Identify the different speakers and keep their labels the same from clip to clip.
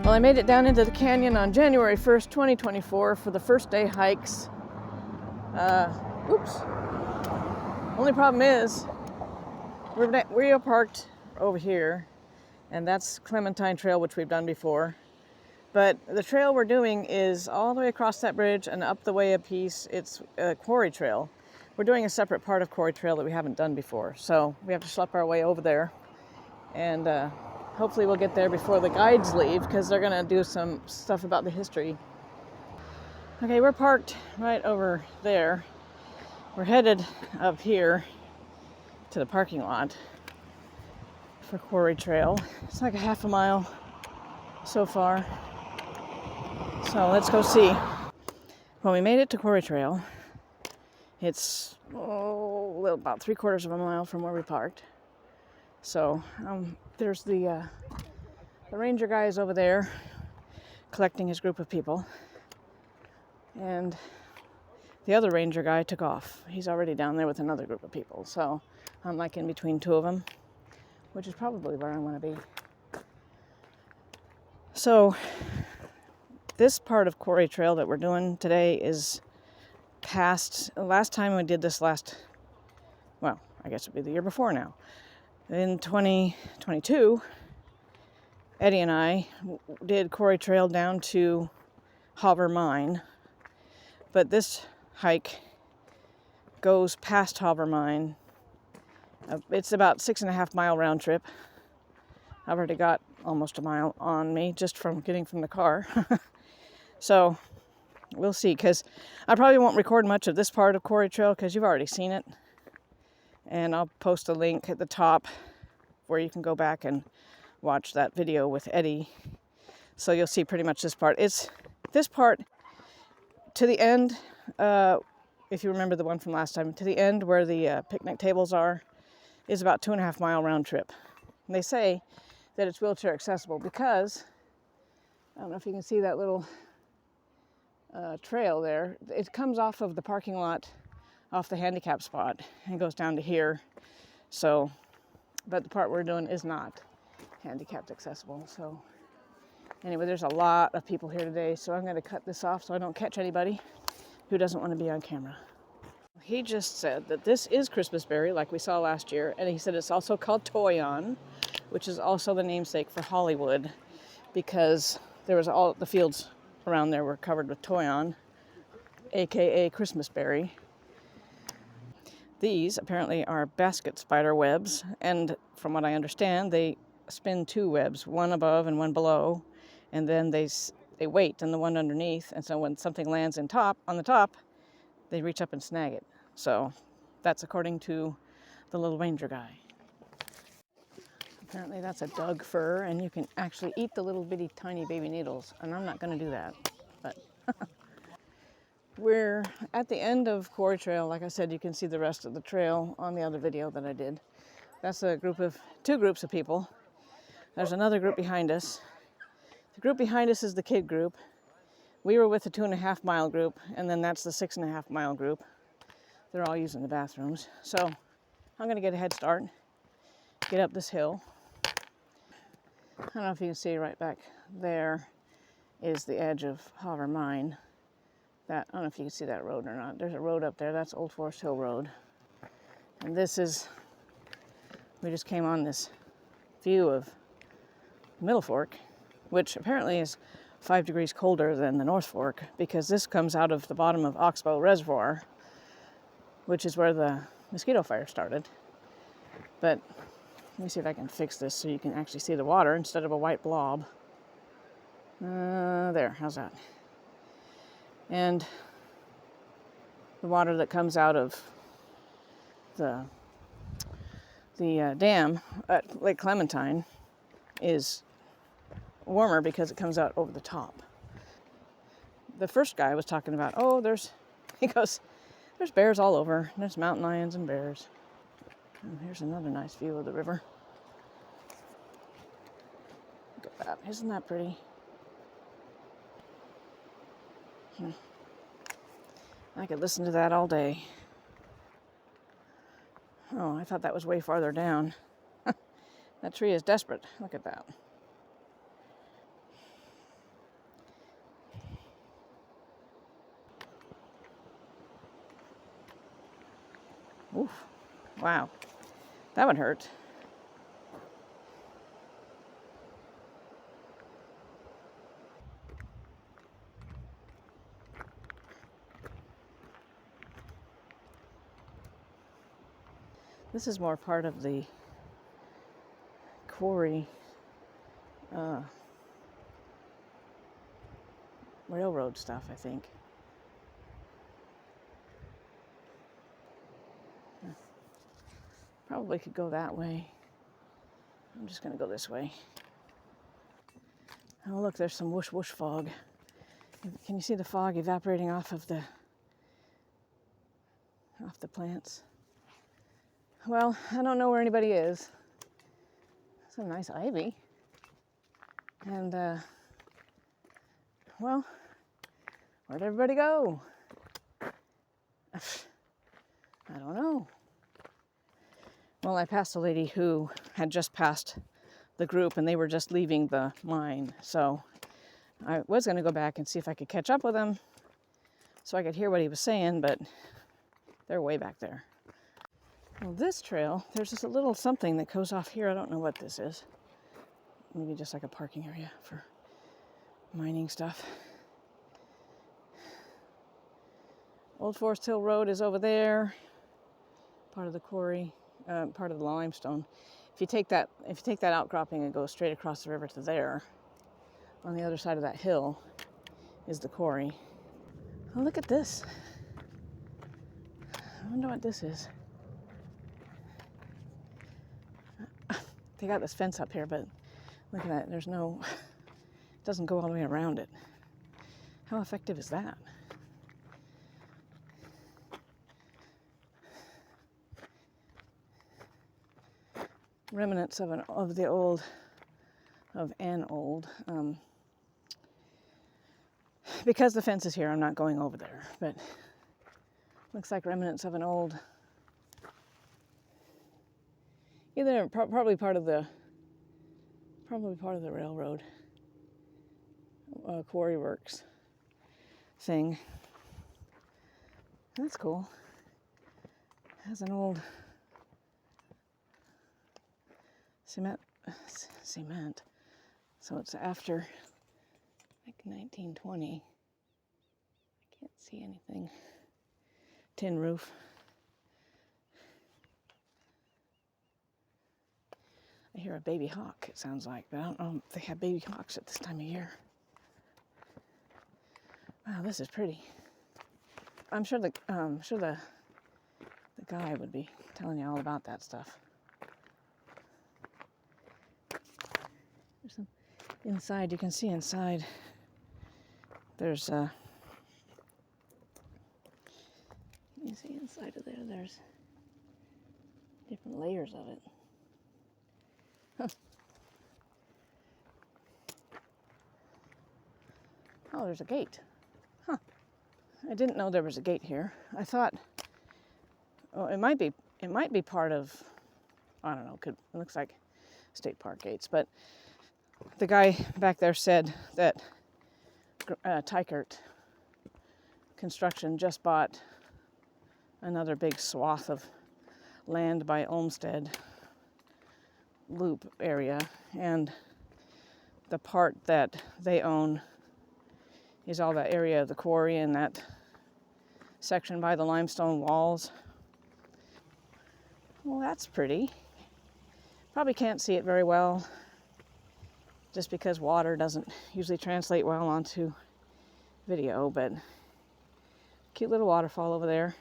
Speaker 1: Well, I made it down into the canyon on January 1st, 2024 for the first day hikes. Oops. Only problem is, we are parked over here, and that's Clementine Trail, which we've done before. But the trail we're doing is all the way across that bridge and up the way a piece. It's a quarry trail. We're doing a separate part of quarry trail that we haven't done before. So we have to schlep our way over there. And hopefully we'll get there before the guides leave, because they're gonna do some stuff about the history. Okay, we're parked right over there. We're headed up here to the parking lot for quarry trail. It's like a half a mile so far. So let's go see. Well, we made it to quarry trail. It's about 3/4 of a mile from where we parked. So there's the ranger guy is over there collecting his group of people, and the other ranger guy took off. He's already down there with another group of people. So I'm like in between two of them, which is probably where I want to be. So this part of quarry trail that we're doing today is past. Last time we did this I guess it'd be the year before now. In 2022, Eddie and I did quarry trail down to Hobber Mine, but this hike goes past Hobber Mine. It's about 6.5 mile round trip. I've already got almost a mile on me just from getting from the car. So we'll see, because I probably won't record much of this part of quarry trail because you've already seen it. And I'll post a link at the top where you can go back and watch that video with Eddie. So you'll see pretty much this part. It's this part to the end, if you remember the one from last time, to the end where the picnic tables are, is about 2.5 mile round trip. And they say that it's wheelchair accessible because, I don't know if you can see that little trail there. It comes off of the parking lot, off the handicap spot, and goes down to here. So, but the part we're doing is not handicapped accessible. So anyway, there's a lot of people here today, so I'm going to cut this off so I don't catch anybody who doesn't want to be on camera. He just said that this is Christmas berry, like we saw last year, and he said it's also called Toyon, which is also the namesake for Hollywood, because there was all the fields around there were covered with Toyon, aka Christmas berry. These apparently are basket spider webs, and from what I understand, they spin 2 webs, one above and one below, and then they wait in the one underneath, and so when something lands on the top, they reach up and snag it. So that's according to the little ranger guy. Apparently that's a Doug fir, and you can actually eat the little bitty tiny baby needles, and I'm not going to do that, but we're at the end of quarry trail. Like I said, you can see the rest of the trail on the other video that I did. That's a group of 2 groups of people. There's another group behind us. The group behind us is the kid group. We were with the 2.5 mile group, and then that's the 6.5 mile group. They're all using the bathrooms. So I'm going to get a head start, get up this hill. I don't know if you can see right back there is the edge of Hobber Mine. I don't know if you can see that road or not. There's a road up there. That's Old Forest Hill Road. And this is, we just came on this view of Middle Fork, which apparently is 5 degrees colder than the North Fork, because this comes out of the bottom of Oxbow Reservoir, which is where the mosquito fire started. But let me see if I can fix this so you can actually see the water instead of a white blob. There, how's that? And the water that comes out of the dam at Lake Clementine is warmer because it comes out over the top. The first guy was talking about, he goes, there's bears all over. There's mountain lions and bears. And here's another nice view of the river. Look at that. Isn't that pretty? I could listen to that all day. Oh, I thought that was way farther down. That tree is desperate. Look at that. Oof. Wow. That would hurt. This is more part of the quarry railroad stuff, I think. Probably could go that way. I'm just gonna go this way. Oh look, there's some whoosh whoosh fog. Can you see the fog evaporating off the plants? Well, I don't know where anybody is. Some nice ivy. And well, where'd everybody go? I don't know. Well, I passed a lady who had just passed the group and they were just leaving the mine. So I was going to go back and see if I could catch up with him so I could hear what he was saying, but they're way back there. Well, this trail, there's just a little something that goes off here. I don't know what this is. Maybe just like a parking area for mining stuff. Old Forest Hill Road is over there, part of the quarry, part of the limestone. If you take that outcropping and go straight across the river to there, on the other side of that hill is the quarry. Oh, look at this. I wonder what this is. They got this fence up here, but look at that. There's no, it doesn't go all the way around it. How effective is that? Remnants of an old. Because the fence is here, I'm not going over there, but looks like remnants of an old, either probably part of the railroad quarry works thing. That's cool. Has an old cement. So it's after like 1920. I can't see anything. Tin roof. I hear a baby hawk, it sounds like, but I don't know if they have baby hawks at this time of year. Wow, this is pretty. I'm sure the guy would be telling you all about that stuff. There's some inside, you can see inside. There's you see inside of there, there's different layers of it. Huh. Oh, there's a gate. Huh. I didn't know there was a gate here. I thought, oh, it might be part of, I don't know, it looks like state park gates, but the guy back there said that Tykert Construction just bought another big swath of land by Olmsted Loop area, and the part that they own is all that area of the quarry and that section by the limestone walls. Well, that's pretty. Probably can't see it very well just because water doesn't usually translate well onto video, but cute little waterfall over there.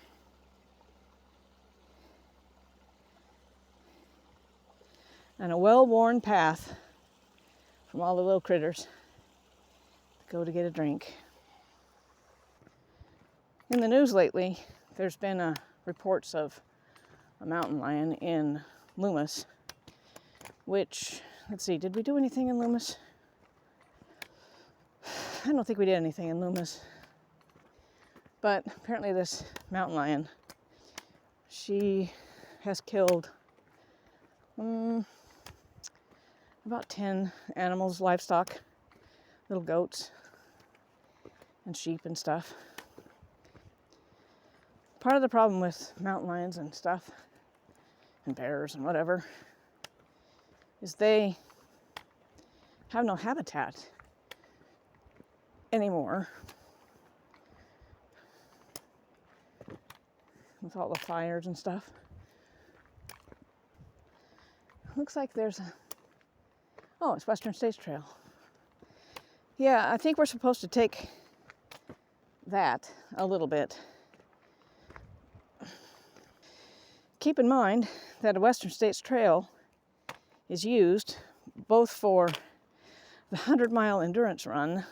Speaker 1: And a well-worn path from all the little critters to go to get a drink. In the news lately, there's been reports of a mountain lion in Loomis, which, let's see, did we do anything in Loomis? I don't think we did anything in Loomis. But apparently this mountain lion, she has killed about 10 animals, livestock, little goats and sheep and stuff. Part of the problem with mountain lions and stuff, and bears and whatever, is they have no habitat anymore with all the fires and stuff. Looks like there's a, oh, it's Western States Trail. Yeah, I think we're supposed to take that a little bit. Keep in mind that a Western States Trail is used both for the 100-mile endurance run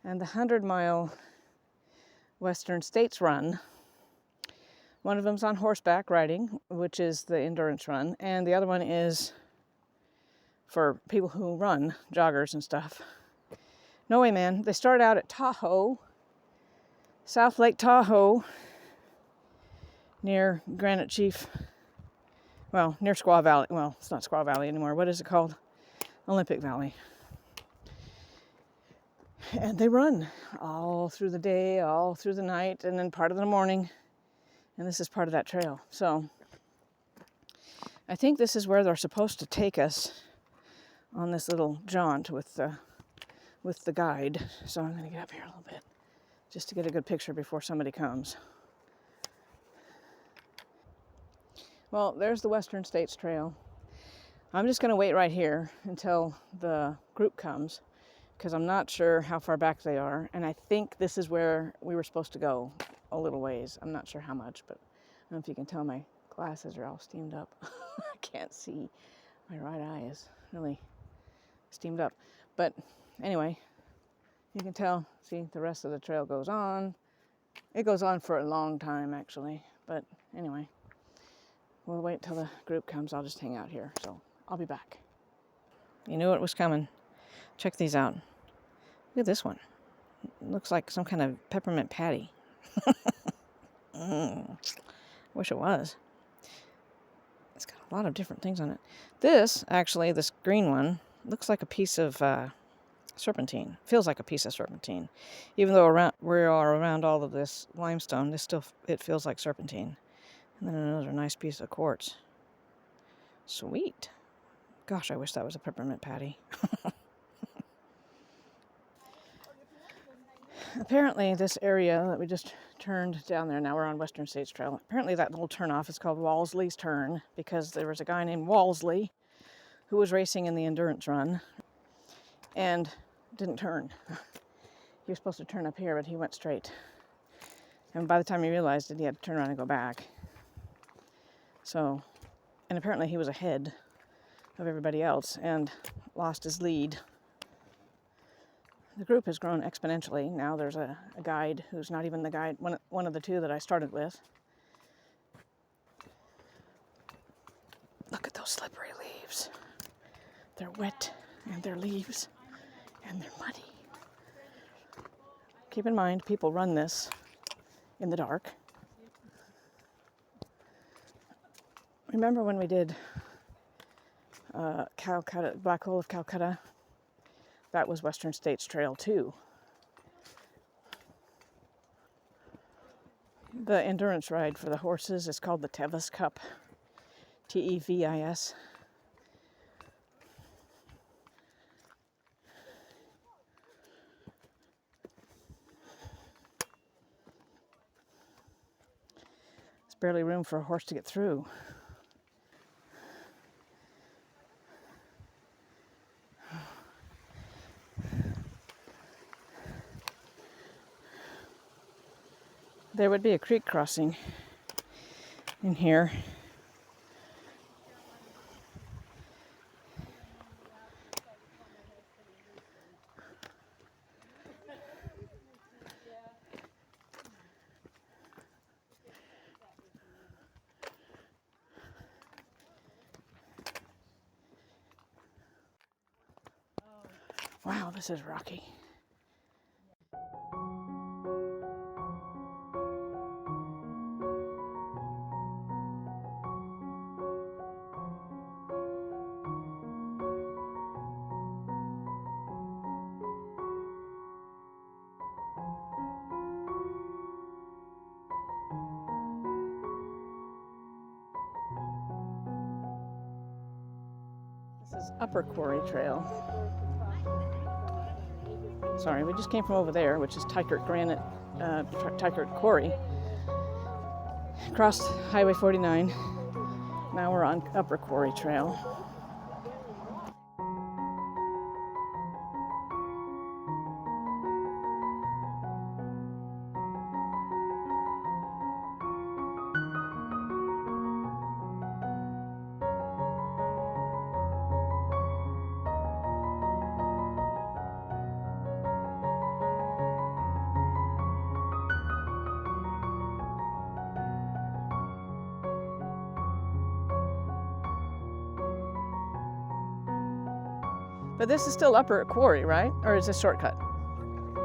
Speaker 1: and the 100-mile Western States run. One of them's on horseback riding, which is the endurance run, and the other one is for people who run, joggers and stuff. No way, man. They start out at Tahoe, South Lake Tahoe, near Granite Chief, well, near Squaw Valley. Well, it's not Squaw Valley anymore. What is it called? Olympic Valley. And they run all through the day, all through the night, and then part of the morning. And this is part of that trail. So I think this is where they're supposed to take us on this little jaunt with the guide. So I'm going to get up here a little bit just to get a good picture before somebody comes. Well, there's the Western States Trail. I'm just going to wait right here until the group comes, because I'm not sure how far back they are, and I think this is where we were supposed to go a little ways. I'm not sure how much, but I don't know if you can tell my glasses are all steamed up. I can't see. My right eye is really steamed up. But anyway, you can tell, see, the rest of the trail goes on. It goes on for a long time, actually, but anyway. We'll wait till the group comes. I'll just hang out here, so I'll be back. You knew it was coming. Check these out. Look at this one. It looks like some kind of peppermint patty. Wish it was. It's got a lot of different things on it. This, actually, this green one, looks like a piece of serpentine. Feels like a piece of serpentine. Even though we are around all of this limestone, it feels like serpentine. And then another nice piece of quartz. Sweet. Gosh, I wish that was a peppermint patty. Apparently, this area that we just turned down there, now we're on Western States Trail. Apparently, that little turnoff is called Walsley's Turn because there was a guy named Walsley who was racing in the endurance run and didn't turn. He was supposed to turn up here, but he went straight. And by the time he realized it, he had to turn around and go back. So, and apparently he was ahead of everybody else and lost his lead. The group has grown exponentially. Now there's a guide who's not even the guide, one of the two that I started with. Look at those slippery leaves. They're wet and they're leaves and they're muddy. Keep in mind, people run this in the dark. Remember when we did Calcutta, Black Hole of Calcutta? That was Western States Trail too. The endurance ride for the horses is called the Tevis Cup. Tevis. There's barely room for a horse to get through. There would be a creek crossing in here. Wow, this is rocky. This is Upper Quarry Trail. Sorry, we just came from over there, which is Tykert Granite, Tykert Quarry. Crossed Highway 49. Now we're on Upper Quarry Trail. But this is still Upper Quarry, right? Or is this shortcut?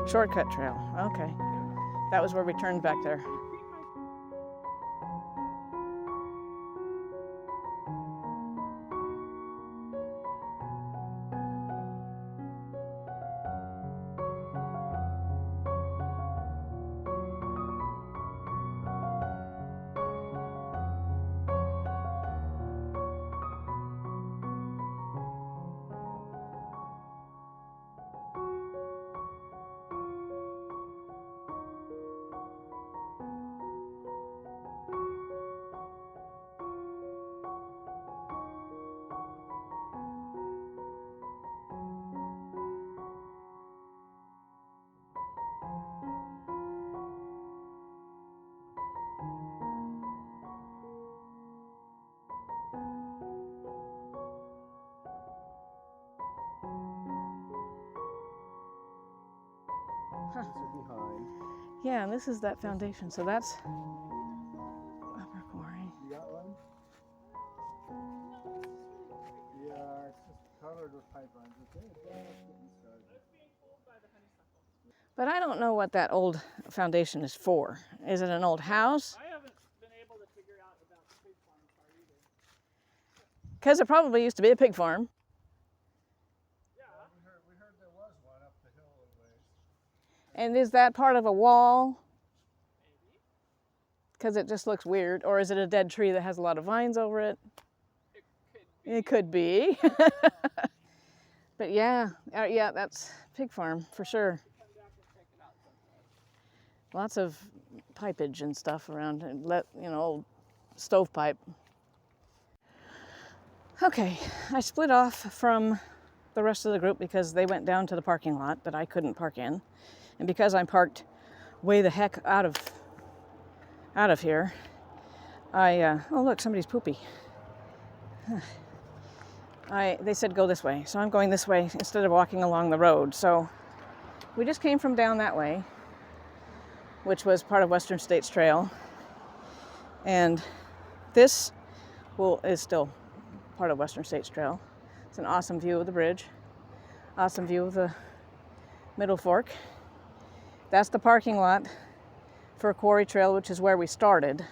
Speaker 1: Shortcut trail, okay. That was where we turned back there. Huh. Behind. Yeah, and this is that foundation, so that's Upper Quarry.
Speaker 2: You got one? Yeah, it's just covered with pipelines.
Speaker 1: But I don't know what that old foundation is for. Is it an old house?
Speaker 3: I haven't been able to figure out about the pig farm part either.
Speaker 1: Because it probably used to be a pig farm.
Speaker 2: Yeah. We heard there was one up the hill a ways.
Speaker 1: And is that part of a wall?
Speaker 3: Maybe.
Speaker 1: Because it just looks weird. Or is it a dead tree that has a lot of vines over it? It could be. But yeah, that's pig farm for sure. Lots of pipage and stuff around, old stovepipe. Okay, I split off from the rest of the group because they went down to the parking lot that I couldn't park in. And because I'm parked way the heck out of here, oh look, somebody's poopy. They said go this way, so I'm going this way instead of walking along the road. So we just came from down that way, which was part of Western States Trail. And this is still part of Western States Trail. It's an awesome view of the bridge, awesome view of the Middle Fork. That's the parking lot for Quarry Trail, which is where we started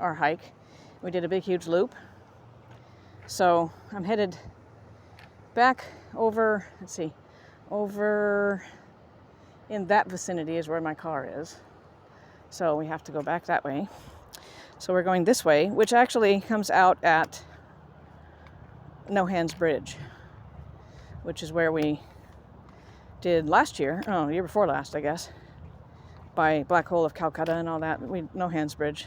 Speaker 1: our hike. We did a big, huge loop. So I'm headed back over, over in that vicinity is where my car is. So we have to go back that way. So we're going this way, which actually comes out at No Hands Bridge, which is where we did last year, the year before last, I guess, by Black Hole of Calcutta and all that. No Hands Bridge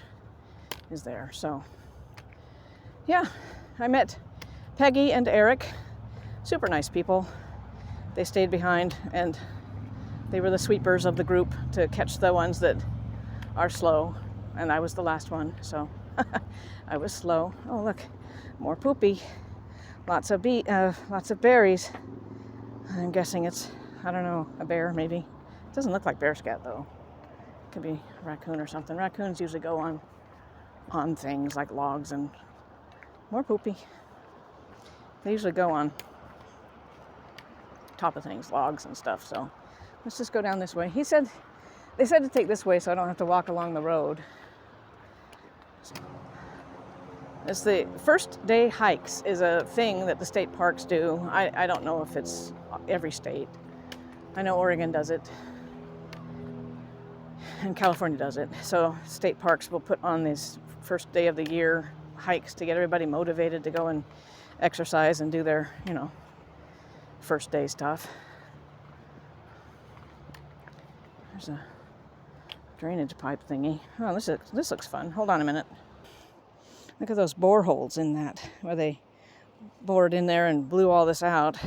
Speaker 1: is there. So yeah, I met Peggy and Eric, super nice people. They stayed behind and they were the sweepers of the group to catch the ones that are slow, and I was the last one, so I was slow. Oh look, more poopy. Lots of berries. I'm guessing it's, I don't know, a bear maybe. It doesn't look like bear scat though. It could be a raccoon or something. Raccoons usually go on things like logs, and more poopy. They usually go on top of things, logs and stuff, so let's just go down this way. They said to take this way so I don't have to walk along the road. It's the first day hikes is a thing that the state parks do. I don't know if it's every state. I know Oregon does it and California does it. So state parks will put on these first day of the year hikes to get everybody motivated to go and exercise and do their, you know, first day stuff. There's a drainage pipe thingy. Oh, this looks fun. Hold on a minute. Look at those bore holes in that, where they bored in there and blew all this out.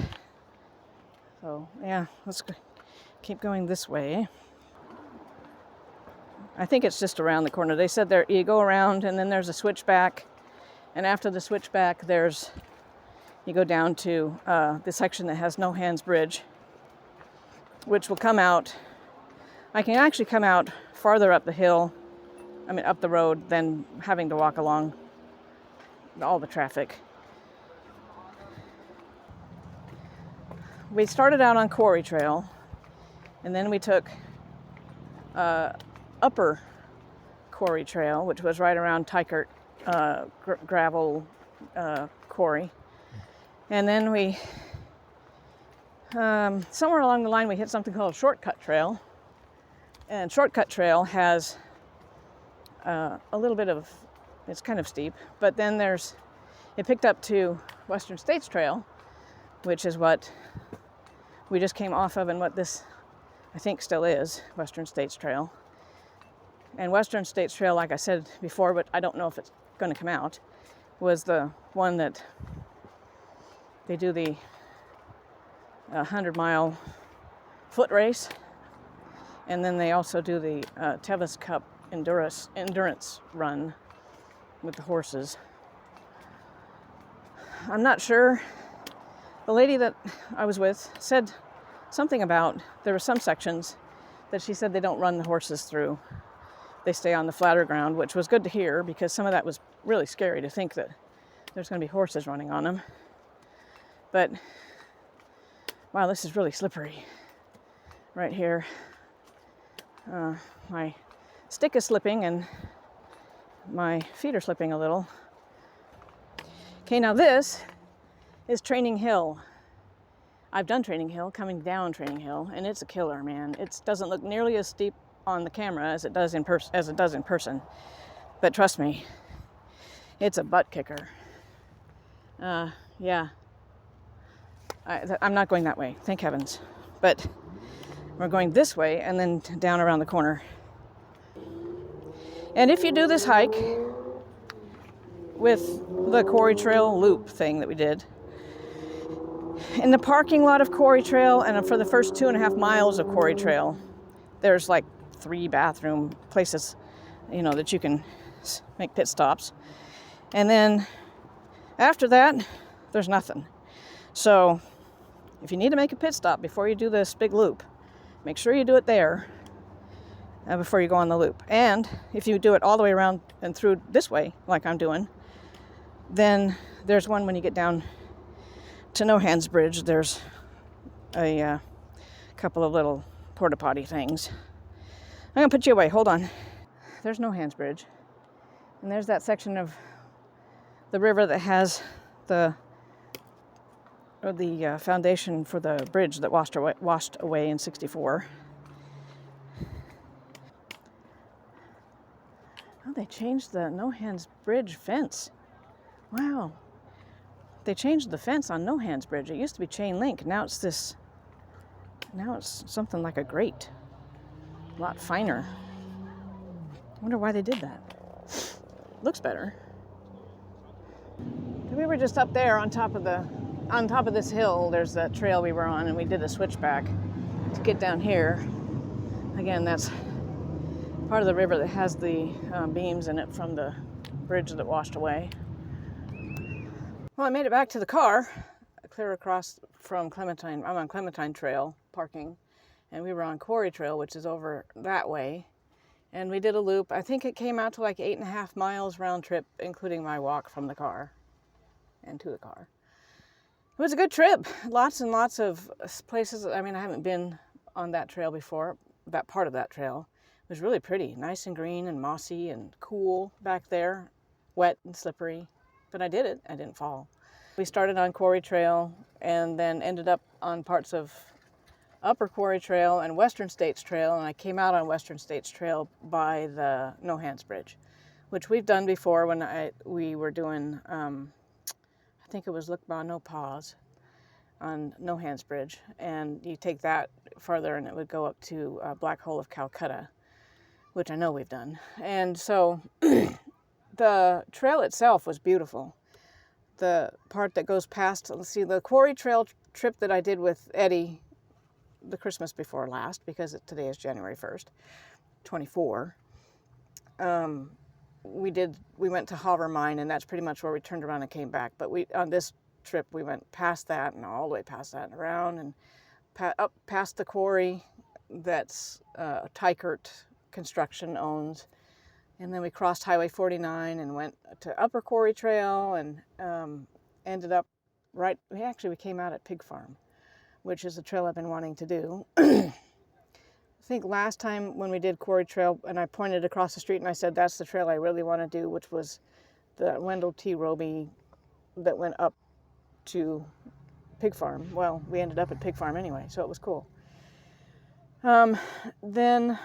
Speaker 1: So yeah, let's keep going this way. I think it's just around the corner. They said there you go around and then there's a switchback, and after the switchback you go down to the section that has no hands bridge, which will come out. I can actually come out farther up the hill, up the road, than having to walk along all the traffic. We started out on Quarry Trail, and then we took Upper Quarry Trail, which was right around Tykert gravel quarry. And then we, somewhere along the line, we hit something called Shortcut Trail. And Shortcut Trail has a little bit of, it's kind of steep, but then it picked up to Western States Trail, which is what we just came off of and what this, I think, still is, Western States Trail. And Western States Trail, like I said before, but I don't know if it's going to come out, was the one that they do the 100-mile foot race. And then they also do the Tevis Cup endurance run with the horses. I'm not sure. The lady that I was with said something about there were some sections that she said they don't run the horses through. They stay on the flatter ground, which was good to hear because some of that was really scary to think that there's going to be horses running on them. But wow, this is really slippery right here. My stick is slipping and my feet are slipping a little. Okay, now this is Training Hill. I've done Training Hill, coming down Training Hill, and it's a killer, man. It doesn't look nearly as steep on the camera as it does in person. But trust me, it's a butt kicker. Yeah. I'm not going that way, thank heavens. But we're going this way and then down around the corner. And if you do this hike with the Quarry Trail loop thing that we did, in the parking lot of Quarry Trail and for the first 2.5 miles of Quarry Trail, there's like 3 bathroom places, you know, that you can make pit stops. And then after that, there's nothing. So if you need to make a pit stop before you do this big loop, make sure you do it there before you go on the loop. And if you do it all the way around and through this way, like I'm doing, then there's one when you get down to No Hands Bridge. There's a couple of little porta potty things. I'm gonna put you away, hold on. There's No Hands Bridge. And there's that section of the river that has the foundation for the bridge that washed away in '64. Oh, they changed the No Hands Bridge fence. Wow. They changed the fence on No Hands Bridge. It used to be chain link. Now it's something like a grate. A lot finer. I wonder why they did that. Looks better. We were just up there on top of this hill. There's that trail we were on, and we did a switchback to get down here. Again, that's part of the river that has the beams in it from the bridge that washed away. Well, I made it back to the car, clear across from Clementine. I'm on Clementine Trail parking, and we were on Quarry Trail, which is over that way. And we did a loop. I think it came out to like 8.5 miles round trip, including my walk from the car and to the car. It was a good trip. Lots and lots of places. I mean, I haven't been on that trail before, that part of that trail. It was really pretty, nice and green and mossy and cool back there, wet and slippery. But I did it. I didn't fall. We started on Quarry Trail and then ended up on parts of Upper Quarry Trail and Western States Trail, and I came out on Western States Trail by the No Hands Bridge, which we've done before when we were doing, I think it was Look Ma No Paws on No Hands Bridge, and you take that farther and it would go up to Black Hole of Calcutta, which I know we've done. And so the trail itself was beautiful. The part that goes past, let's see, the quarry trail trip that I did with Eddie the Christmas before last, because today is January 1st, 24. We went to Hopper Mine, and that's pretty much where we turned around and came back. But on this trip, we went past that and all the way past that and around and up past the quarry that's Tykert Construction owns. And then we crossed Highway 49 and went to Upper Quarry Trail and ended up we came out at Pig Farm, which is a trail I've been wanting to do. I think last time when we did Quarry Trail, and I pointed across the street and I said, that's the trail I really want to do, which was the Wendell T. Roby that went up to Pig Farm. Well, we ended up at Pig Farm anyway, so it was cool. Then,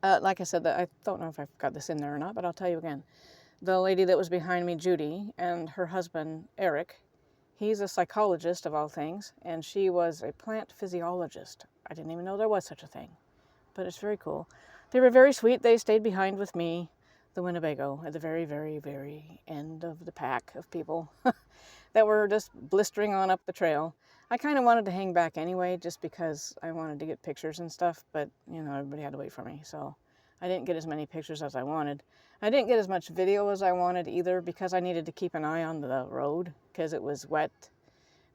Speaker 1: like I said, I don't know if I've got this in there or not, but I'll tell you again. The lady that was behind me, Judy, and her husband, Eric, he's a psychologist of all things, and she was a plant physiologist. I didn't even know there was such a thing, but it's very cool. They were very sweet. They stayed behind with me, the Winnebago, at the very, very, very end of the pack of people that were just blistering on up the trail. I kind of wanted to hang back anyway, just because I wanted to get pictures and stuff, but, you know, everybody had to wait for me, so I didn't get as many pictures as I wanted. I didn't get as much video as I wanted either, because I needed to keep an eye on the road, because it was wet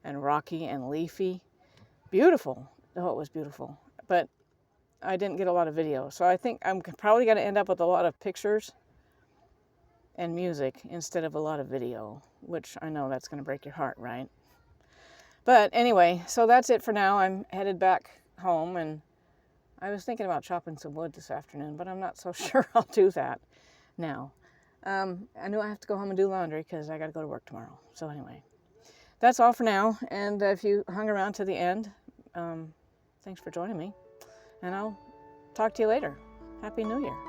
Speaker 1: and rocky and leafy. Beautiful. Oh, it was beautiful. But I didn't get a lot of video. So I think I'm probably going to end up with a lot of pictures and music instead of a lot of video, which I know that's going to break your heart, right? But anyway, so that's it for now. I'm headed back home, and I was thinking about chopping some wood this afternoon, but I'm not so sure I'll do that now. I know I have to go home and do laundry because I got to go to work tomorrow. So anyway, that's all for now. And if you hung around to the end, thanks for joining me, and I'll talk to you later. Happy New Year.